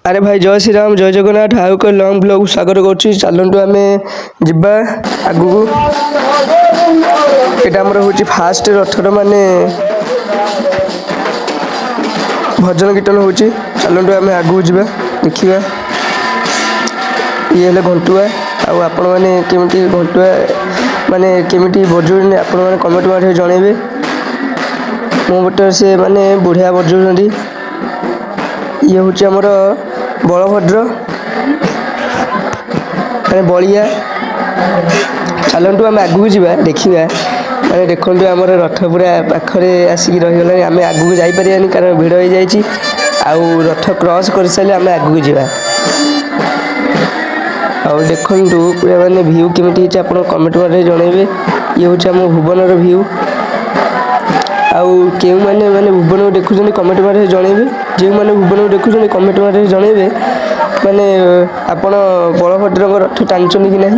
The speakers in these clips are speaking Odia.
ଆରେ ଭାଇ ଜୟ ଶ୍ରୀରାମ ଜୟ ଜଗନ୍ନାଥ ଆଉ ଏକ ଲଙ୍ଗ ବ୍ଲଗକୁ ସ୍ୱାଗତ କରୁଛି। ଚାଲନ୍ତୁ ଆମେ ଯିବା ଆଗକୁ। ଏଇଟା ଆମର ହେଉଛି ଫାଷ୍ଟ ରଥର ମାନେ ଭଜନ କୀର୍ତ୍ତନ ହେଉଛି। ଚାଲନ୍ତୁ ଆମେ ଆଗକୁ ଯିବା ଦେଖିବା। ଇଏ ହେଲେ ଘଣ୍ଟୁଆ ଆଉ ଆପଣମାନେ କେମିତି ଘଣ୍ଟୁଆ ମାନେ କେମିତି ବଜାଉଛନ୍ତି ଆପଣମାନେ କମେଣ୍ଟ ମାଧ୍ୟମରେ ଜଣାଇବେ। ମୋ ମତରେ ସେ ମାନେ ବଢ଼ିଆ ବଜାଉଛନ୍ତି। ଇଏ ହେଉଛି ଆମର ବଳଭଦ୍ର ମାନେ ବଳିଆ। ଚାଲନ୍ତୁ ଆମେ ଆଗକୁ ଯିବା ଦେଖିବା। ମାନେ ଦେଖନ୍ତୁ ଆମର ରଥ ପୁରା ପାଖରେ ଆସିକି ରହିଗଲାଣି। ଆମେ ଆଗକୁ ଯାଇପାରିବାନି କାରଣ ଭିଡ଼ ହେଇଯାଇଛି। ଆଉ ରଥ କ୍ରସ୍ କରିସାରିଲେ ଆମେ ଆଗକୁ ଯିବା। ଆଉ ଦେଖନ୍ତୁ ପୁରା ମାନେ ଭିୟୁ କେମିତି ହେଇଛି ଆପଣ କମେଣ୍ଟ ମାଧ୍ୟମରେ ଜଣାଇବେ। ଇଏ ହେଉଛି ଆମ ଭୁବନର ଭିୟୁ। ଆଉ କେଉଁମାନେ ମାନେ ଭୁବନକୁ ଦେଖୁଛନ୍ତି କମେଣ୍ଟ ମାଧ୍ୟମରେ ଜଣାଇବେ। ଯେଉଁମାନେ ଭୁବନକୁ ଦେଖୁଛନ୍ତି କମେଣ୍ଟ ମାଧ୍ୟମରେ ଜଣାଇବେ ମାନେ ଆପଣ ବଳଭଦ୍ରଙ୍କ ରଥ ଟାଣିଛନ୍ତି କି ନାହିଁ।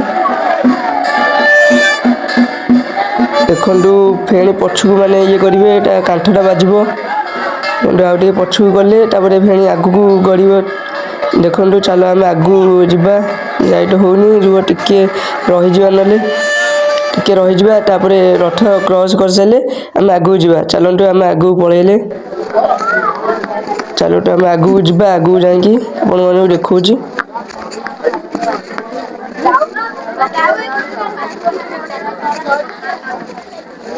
ଦେଖନ୍ତୁ ଫେଣି ପଛକୁ ମାନେ ଇଏ କରିବେ ଏଇଟା କାନ୍ଥଟା ବାଜିବ। ଆଉ ଟିକେ ପଛକୁ ଗଲେ ତାପରେ ଫେଣି ଆଗକୁ ଗଡ଼ିବ। ଦେଖନ୍ତୁ ଚାଲ ଆମେ ଆଗକୁ ଯିବା। ଲାଇଟ ହଉନି ରୁହ ଟିକେ ରହିଯିବା ନହେଲେ। ଟିକେ ରହିଯିବା ତାପରେ ରଥ କ୍ରସ୍ କରିସାରିଲେ ଆମେ ଆଗକୁ ଯିବା। ଚାଲନ୍ତୁ ଆମେ ଆଗକୁ ପଳେଇଲେ। ଚାଲନ୍ତୁ ଆମେ ଆଗକୁ ଯିବା। ଆଗକୁ ଯାଇକି ଆପଣମାନଙ୍କୁ ଦେଖଉଛି।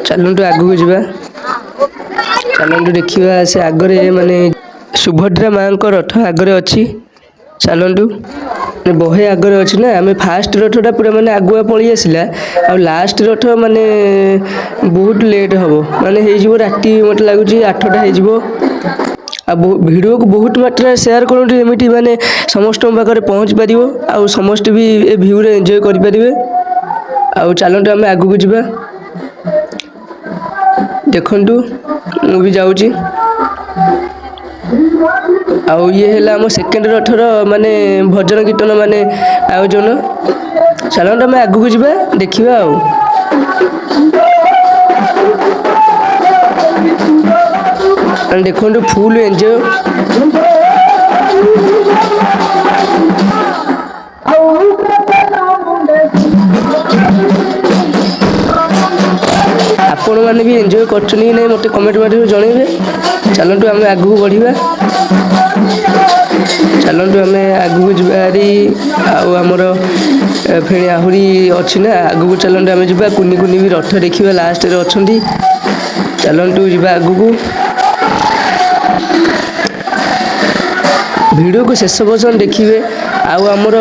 ଚାଲନ୍ତୁ ଆଗକୁ ଯିବା। ଚାଲନ୍ତୁ ଦେଖିବା ସେ ଆଗରେ ମାନେ ସୁଭଦ୍ରା ମାଙ୍କ ରଥ ଆଗରେ ଅଛି। ଚାଲନ୍ତୁ ବହେ ଆଗରେ ଅଛି ନା ଆମେ ଫାଷ୍ଟ ରଥଟା ପୁରା ମାନେ ଆଗୁଆ ପଳେଇ ଆସିଲା। ଆଉ ଲାଷ୍ଟ ରଥ ମାନେ ବହୁତ ଲେଟ୍ ହେବ ମାନେ ହେଇଯିବ ରାତି ମୋତେ ଲାଗୁଛି 8ଟା ହେଇଯିବ। ଆଉ ଭିଡ଼ିଓକୁ ବହୁତ ମାତ୍ରାରେ ସେୟାର କରନ୍ତୁ ଏମିତି ମାନେ ସମସ୍ତଙ୍କ ପାଖରେ ପହଞ୍ଚି ପାରିବ। ଆଉ ସମସ୍ତେ ବି ଏ ଭିୟୁରେ ଏନ୍ଜୟ କରିପାରିବେ। ଆଉ ଚାଲନ୍ତୁ ଆମେ ଆଗକୁ ଯିବା। ଦେଖନ୍ତୁ ମୁଁ ବି ଯାଉଛି। ଆଉ ଇଏ ହେଲା ଆମ ସେକେଣ୍ଡ ରଥର ମାନେ ଭଜନ କୀର୍ତ୍ତନ ମାନେ ଆୟୋଜନ। ଚାଲନ୍ତୁ ଆମେ ଆଗକୁ ଯିବା ଦେଖିବା ଆଉ। ଦେଖନ୍ତୁ ଫୁଲ ଏନ୍ଜୟ। ଆପଣମାନେ ବି ଏନ୍ଜୟ କରୁଛନ୍ତି କି ନାହିଁ ମୋତେ କମେଣ୍ଟ ମାଧ୍ୟମରେ ଜଣାଇବେ। ଚାଲନ୍ତୁ ଆମେ ଆଗକୁ ବଢ଼ିବା। ଚାଲନ୍ତୁ ଆମେ ଆଗକୁ ଯିବା ହାରି। ଆଉ ଆମର ଫେଣି ଆହୁରି ଅଛି ନା ଆଗକୁ ଚାଲନ୍ତୁ ଆମେ ଯିବା। କୁନି କୁନି ବି ରଥ ଦେଖିବା ଲାଷ୍ଟରେ ଅଛନ୍ତି। ଚାଲନ୍ତୁ ଯିବା ଆଗକୁ। ଭିଡ଼ିଓକୁ ଶେଷ ପର୍ଯ୍ୟନ୍ତ ଦେଖିବେ। ଆଉ ଆମର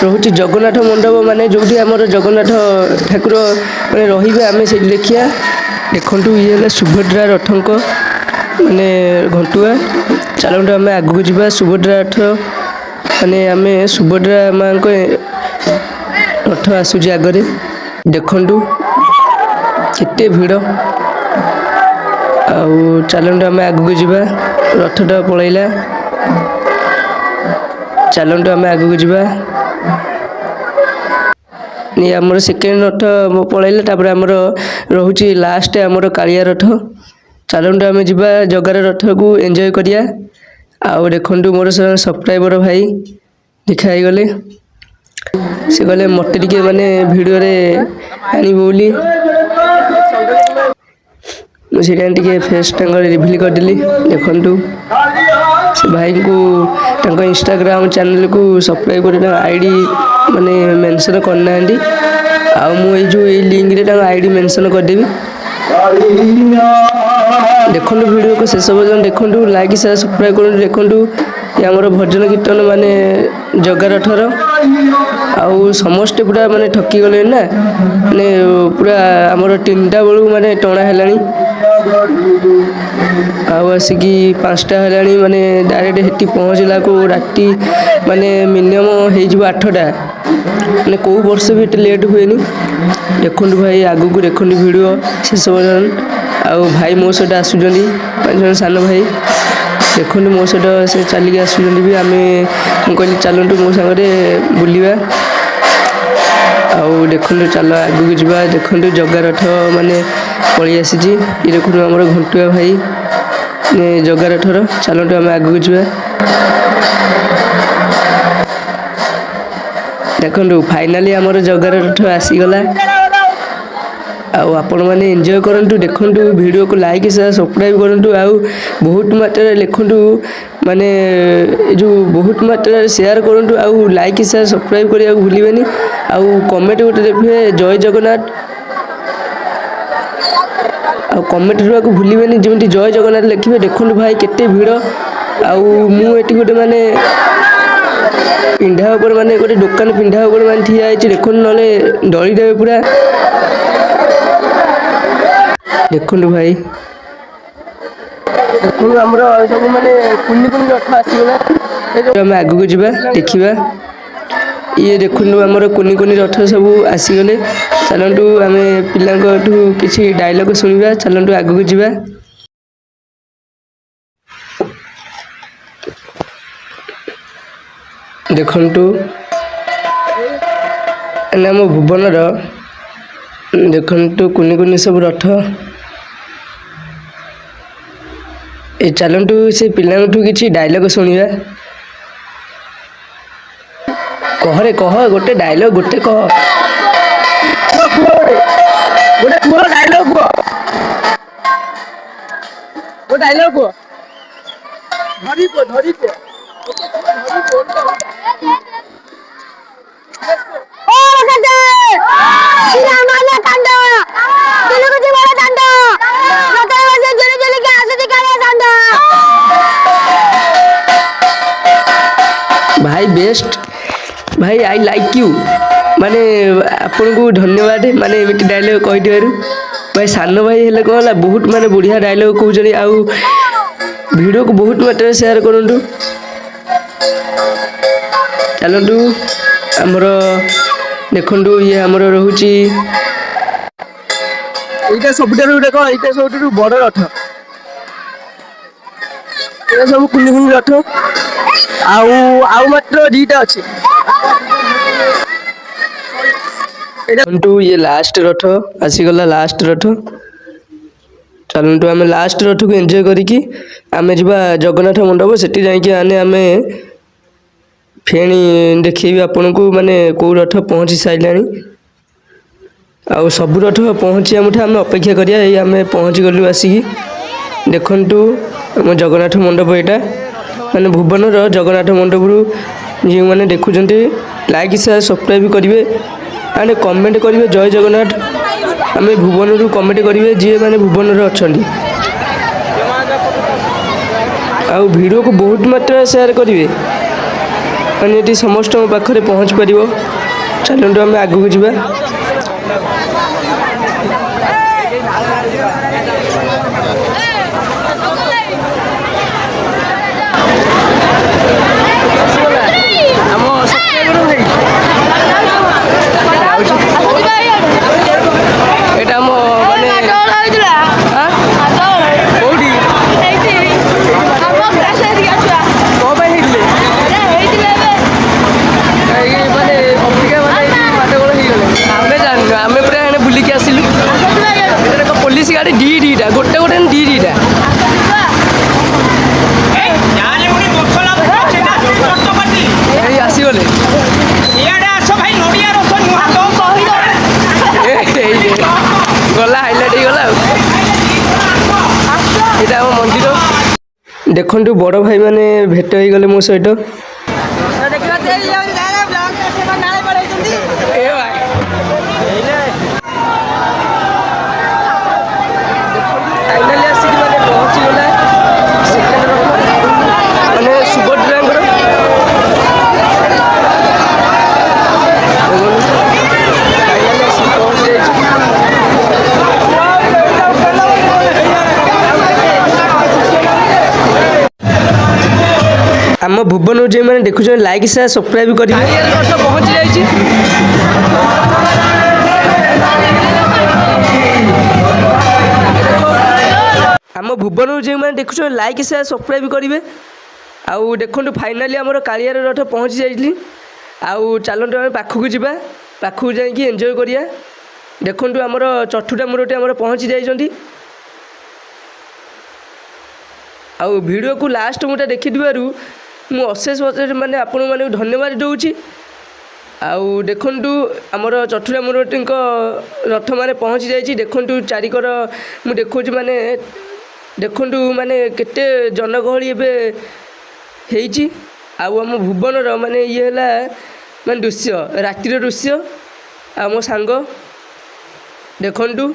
ରହୁଛି ଜଗନ୍ନାଥ ମଣ୍ଡପ ମାନେ ଯେଉଁଠି ଆମର ଜଗନ୍ନାଥ ଠାକୁର ମାନେ ରହିବେ ଆମେ ସେଇଠି ଦେଖିବା। ଦେଖନ୍ତୁ ଇଏ ହେଲା ସୁଭଦ୍ରା ରଥଙ୍କ ମାନେ ଘଣ୍ଟୁଆ। ଚାଲନ୍ତୁ ଆମେ ଆଗକୁ ଯିବା। ସୁଭଦ୍ରା ରଥ ମାନେ ଆମେ ସୁଭଦ୍ରା ମାଙ୍କ ରଥ ଆସୁଛି ଆଗରେ। ଦେଖନ୍ତୁ କେତେ ଭିଡ଼। ଆଉ ଚାଲନ୍ତୁ ଆମେ ଆଗକୁ ଯିବା। ରଥଟା ପଳେଇଲା। ଚାଲନ୍ତୁ ଆମେ ଆଗକୁ ଯିବା। ଇଏ ଆମର ସେକେଣ୍ଡ ରଥ ପଳେଇଲା। ତାପରେ ଆମର ରହୁଛି ଲାଷ୍ଟ ଆମର କାଳିଆ ରଥ। ଚାଲନ୍ତୁ ଆମେ ଯିବା ଜଗାର ରଥକୁ ଏନ୍ଜୟ କରିବା। ଆଉ ଦେଖନ୍ତୁ ମୋର ସବସ୍କ୍ରାଇବର ଭାଇ ଦେଖା ହେଇଗଲେ। ସେ କହିଲେ ମୋତେ ଟିକେ ମାନେ ଭିଡ଼ିଓରେ ଆଣିବୁ ବୋଲି। ମୁଁ ସେଇଟା ଟିକେ ଫେସ୍ ତାଙ୍କର ରିଭିଲ୍ କରିଦେଲି। ଦେଖନ୍ତୁ ସେ ଭାଇଙ୍କୁ ତାଙ୍କ ଇନଷ୍ଟାଗ୍ରାମ ଚ୍ୟାନେଲକୁ ସବସ୍କ୍ରାଇବ୍ କରି ତାଙ୍କ ଆଇଡ଼ି ମାନେ ମେନସନ୍ କରିନାହାନ୍ତି। ଆଉ ମୁଁ ଏଇ ଲିଙ୍କରେ ତାଙ୍କ ଆଇଡ଼ି ମେନସନ୍ କରିଦେବି। ଦେଖନ୍ତୁ ଭିଡ଼ିଓକୁ ଶେଷ ପର୍ଯ୍ୟନ୍ତ ଦେଖନ୍ତୁ। ଲାଇକ୍ ସେୟାର ସବସ୍କ୍ରାଇବ୍ କରନ୍ତୁ। ଦେଖନ୍ତୁ ଏ ଆମର ଭଜନ କୀର୍ତ୍ତନ ମାନେ ଜଗା ରଥର। ଆଉ ସମସ୍ତେ ପୁରା ମାନେ ଥକି ଗଲେଣି ନା ମାନେ ପୁରା ଆମର 3ଟା ବେଳକୁ ମାନେ ଟଣା ହେଲାଣି। ଆଉ ଆସିକି 5ଟା ହେଲାଣି ମାନେ ଡାଇରେକ୍ଟ ସେଠି ପହଞ୍ଚିଲାକୁ ରାତି ମାନେ ମିନିମମ୍ ହେଇଯିବ 8ଟା। ମାନେ କେଉଁ ବର୍ଷ ବି ଏତେ ଲେଟ୍ ହୁଏନି। ଦେଖନ୍ତୁ ଭାଇ ଆଗକୁ ଦେଖନ୍ତୁ ଭିଡ଼ିଓ ଶେଷ ପର୍ଯ୍ୟନ୍ତ। ଆଉ ଭାଇ ମୋ ସହିତ ଆସୁଛନ୍ତି 5 ଜଣ ସାନ ଭାଇ। ଦେଖନ୍ତୁ ମୋ ସହିତ ସେ ଚାଲିକି ଆସୁଛନ୍ତି ବି। ମୁଁ କହିଲି ଚାଲନ୍ତୁ ମୋ ସାଙ୍ଗରେ ବୁଲିବା। ଆଉ ଦେଖନ୍ତୁ ଚାଲ ଆଗକୁ ଯିବା। ଦେଖନ୍ତୁ ଜଗା ରଥ ମାନେ ପଳେଇ ଆସିଛି। ଇଏ ଦେଖନ୍ତୁ ଆମର ଘଣ୍ଟୁଆ ଭାଇ ଜଗା ରଥର। ଚାଲନ୍ତୁ ଆମେ ଆଗକୁ ଯିବା। ଦେଖନ୍ତୁ ଫାଇନାଲି ଆମର ଜଗାର ରଥ ଆସିଗଲା। ଆଉ ଆପଣମାନେ ଏନ୍ଜୟ କରନ୍ତୁ, ଦେଖନ୍ତୁ, ଭିଡ଼ିଓକୁ ଲାଇକ୍ ସେୟାର ସବସ୍କ୍ରାଇବ୍ କରନ୍ତୁ। ଆଉ ବହୁତ ମାତ୍ରାରେ ଲେଖନ୍ତୁ, ମାନେ ଏ ଯେଉଁ ବହୁତ ମାତ୍ରାରେ ସେୟାର କରନ୍ତୁ। ଆଉ ଲାଇକ୍ ସେୟାର ସବସ୍କ୍ରାଇବ୍ କରିବାକୁ ଭୁଲିବେନି। ଆଉ କମେଣ୍ଟ ଗୋଟେ ଲେଖିବେ ଜୟ ଜଗନ୍ନାଥ। ଆଉ କମେଣ୍ଟ କରିବାକୁ ଭୁଲିବେନି, ଯେମିତି ଜୟ ଜଗନ୍ନାଥ ଲେଖିବେ। ଦେଖନ୍ତୁ ଭାଇ କେତେ ଭିଡ଼। ଆଉ ମୁଁ ଏଠି ଗୋଟେ ମାନେ ପିଣ୍ଡା ଉପରେ ମାନେ ଗୋଟେ ଦୋକାନ ପିଣ୍ଡା ଉପରେ ମାନେ ଠିଆ ହେଇଛି, ଦେଖନ୍ତୁ, ନହେଲେ ଦଳିଦେବେ ପୁରା। ଦେଖନ୍ତୁ ଭାଇ, ଦେଖନ୍ତୁ ଆମର ସବୁ ମାନେ କୁନି କୁନି ରଥ ଆସିଗଲା। ଆମେ ଆଗକୁ ଯିବା ଦେଖିବା। ଇଏ ଦେଖନ୍ତୁ ଆମର କୁନି କୁନି ରଥ ସବୁ ଆସିଗଲେ। ଚାଲନ୍ତୁ ଆମେ ପିଲାଙ୍କଠୁ କିଛି ଡାଇଲଗ ଶୁଣିବା। ଚାଲନ୍ତୁ ଆଗକୁ ଯିବା। ଦେଖନ୍ତୁ ଆମ ଭୁବନର ଦେଖନ୍ତୁ କୁନି କୁନି ସବୁ ରଥ। ଏ ଚାଲନ୍ତୁ ସେ ପିଲାଙ୍କଠୁ କିଛି ଡାଇଲଗ ଶୁଣିବା। କହରେ କହ, ଗୋଟେ ଡାଇଲଗ ଗୋଟେ କହ। ଗୋଟେ କୁହ ଡାଇଲଗ କୁହ। ଗୋଟେ ଡାଇଲଗ କୁହ। ଧରି କୁହ, ଧରି କୁହ। ଭାଇ ବେଷ୍ଟ, ଭାଇ ଆଇ ଲାଇକ୍ ୟୁ। ମାନେ ଆପଣଙ୍କୁ ଧନ୍ୟବାଦ, ମାନେ ଏମିତି ଡାଇଲଗ କହିଥିବାରୁ। ଭାଇ ସାନ ଭାଇ ହେଲେ କ'ଣ ହେଲା, ବହୁତ ମାନେ ବଢ଼ିଆ ଡାଇଲଗ କହୁଛନ୍ତି। ଆଉ ଭିଡ଼ିଓକୁ ବହୁତ ମାତ୍ରାରେ ସେୟାର କରନ୍ତୁ। ଚାଲନ୍ତୁ ଆମର ଦେଖନ୍ତୁ, ଇଏ ଆମର ରହୁଛି, ଏଇଟା ସବୁଠାରୁ ଦେଖ, ଏଇଟା ସବୁଠାରୁ ବଡ଼ ରଥ। ଏଇଟା ସବୁ କୁନି କୁନି ରଥ। ଆଉ ମାତ୍ର ଦିଟା ଅଛି। ଦେଖନ୍ତୁ ଇଏ ଲାଷ୍ଟ ରଥ ଆସିଗଲା, ଲାଷ୍ଟ ରଥ। ଚାଲନ୍ତୁ ଆମେ ଲାଷ୍ଟ ରଥକୁ ଏନ୍ଜୟ କରିକି ଆମେ ଯିବା ଜଗନ୍ନାଥ ମଣ୍ଡପ। ସେଠି ଯାଇକି ଆମେ ଫେଣି ଦେଖେଇବି ଆପଣଙ୍କୁ, ମାନେ କେଉଁ ରଥ ପହଞ୍ଚି ସାରିଲାଣି। ଆଉ ସବୁ ରଥ ପହଞ୍ଚିବା ମୁଠା ଆମେ ଅପେକ୍ଷା କରିବା। ଏଇ ଆମେ ପହଞ୍ଚିଗଲୁ ଆସିକି। ଦେଖନ୍ତୁ ଆମ ଜଗନ୍ନାଥ ମଣ୍ଡପ ଏଇଟା, ମାନେ ଭୁବନର ଜଗନ୍ନାଥ ମଣ୍ଡପରୁ ଯେଉଁମାନେ ଦେଖୁଛନ୍ତି ଲାଇକ୍ ସେୟାର ସବସ୍କ୍ରାଇବ୍ କରିବେ। ମାନେ କମେଣ୍ଟ କରିବେ ଜୟ ଜଗନ୍ନାଥ। ଆମେ ଭୁବନରୁ କମେଣ୍ଟ କରିବେ ଯିଏ ମାନେ ଭୁବନରେ ଅଛନ୍ତି। ଆଉ ଭିଡ଼ିଓକୁ ବହୁତ ମାତ୍ରାରେ ସେୟାର କରିବେ, ମାନେ ଏଠି ସମସ୍ତଙ୍କ ପାଖରେ ପହଞ୍ଚି ପାରିବ। ଚାଲନ୍ତୁ ଆମେ ଆଗକୁ ଯିବା। ଏଇଟା ଆମ ମାନେ କୋଉଠି କ'ଣ ପାଇଁ ହେଇଥିଲେ? ମାନେ ଅବିକା ମାନେ ମାଡ଼ଗୋଳ ହେଇଗଲେ। ଆମେ ଜାଣିନୁ, ଆମେ ପୁରା ଏଣେ ବୁଲିକି ଆସିଲୁ। ପୋଲିସ ଗାଡ଼ି ଦିଟା, ଗୋଟେ ଦିଟା। ଏଇ ଆସିଗଲେ। ଗଲା ହାଇଲାଇଟ୍ ହେଇଗଲା ଆଉ। ଏଇଟା ଆମ ମନ୍ଦିର। ଦେଖନ୍ତୁ ବଡ଼ ଭାଇମାନେ ଭେଟ ହେଇଗଲେ ମୋ ସହିତ। ଫାଇନାଲି ଆସିକି ମାନେ ପହଞ୍ଚିଗଲା ସେକେଣ୍ଡ ରଥ, ମାନେ ସୁଭଦ୍ରାଙ୍କର। ଫାଇନାଲି ଆସିକି ପହଞ୍ଚି ଯାଇଛି। ଆମ ଭୁବନରୁ ଯେଉଁମାନେ ଦେଖୁଛନ୍ତି ଲାଇକ୍ ସେୟାର ସବସ୍କ୍ରାଇବ୍ କରିବେ। ରଥ ପହଞ୍ଚି ଯାଇଛି। ଆମ ଭୁବନରୁ ଯେଉଁମାନେ ଦେଖୁଛନ୍ତି ଲାଇକ୍ ସେୟାର ସବସ୍କ୍ରାଇବ୍ କରିବେ। ଆଉ ଦେଖନ୍ତୁ ଫାଇନାଲି ଆମର କାଳିଆର ରଥ ପହଞ୍ଚି ଯାଇଥିଲି। ଆଉ ଚାଲନ୍ତୁ ଆମେ ପାଖକୁ ଯିବା, ପାଖକୁ ଯାଇକି ଏନ୍ଜୟ କରିବା। ଦେଖନ୍ତୁ ଆମର ଚତୁର୍ଥା ମୂରତି ଆମର ପହଞ୍ଚି ଯାଇଛନ୍ତି। ଆଉ ଭିଡ଼ିଓକୁ ଲାଷ୍ଟ ମୁଟା ଦେଖିଥିବାରୁ ମୁଁ ଅଶେଷ ମାନେ ଆପଣମାନଙ୍କୁ ଧନ୍ୟବାଦ ଦେଉଛି। ଆଉ ଦେଖନ୍ତୁ ଆମର ଚଠୁରା ମୁରଟିଙ୍କ ରଥ ମାନେ ପହଞ୍ଚି ଯାଇଛି। ଦେଖନ୍ତୁ ଚାରିକର ମୁଁ ଦେଖାଉଛି ମାନେ ଦେଖନ୍ତୁ ମାନେ କେତେ ଜନଗହଳି ଏବେ ହେଇଛି। ଆଉ ଆମ ଭୁବନର ମାନେ ଇଏ ହେଲା ମାନେ ଦୃଶ୍ୟ, ରାତିର ଦୃଶ୍ୟ। ଆଉ ମୋ ସାଙ୍ଗ ଦେଖନ୍ତୁ,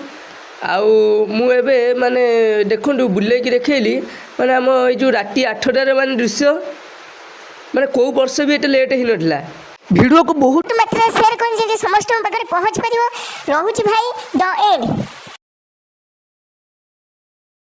ଆଉ ମୁଁ ଏବେ ମାନେ ଦେଖନ୍ତୁ ବୁଲେଇକି ଦେଖେଇଲି ମାନେ ଆମ ଏଇ ଯେଉଁ ରାତି 8ଟାରେ ମାନେ ଦୃଶ୍ୟ, ମାନେ କେଉଁ ବର୍ଷ ବି ଏତେ ଲେଟ୍ ହେଇନଥିଲା। ଭିଡ଼ିଓକୁ ବହୁତ ମାତ୍ରାରେ ସେୟାର କରି ଯଦି ସମସ୍ତଙ୍କ ପାଖରେ ପହଞ୍ଚି ପାରିବ। ରହୁଛି ଭାଇ ଦ ଏଣ୍ଡ।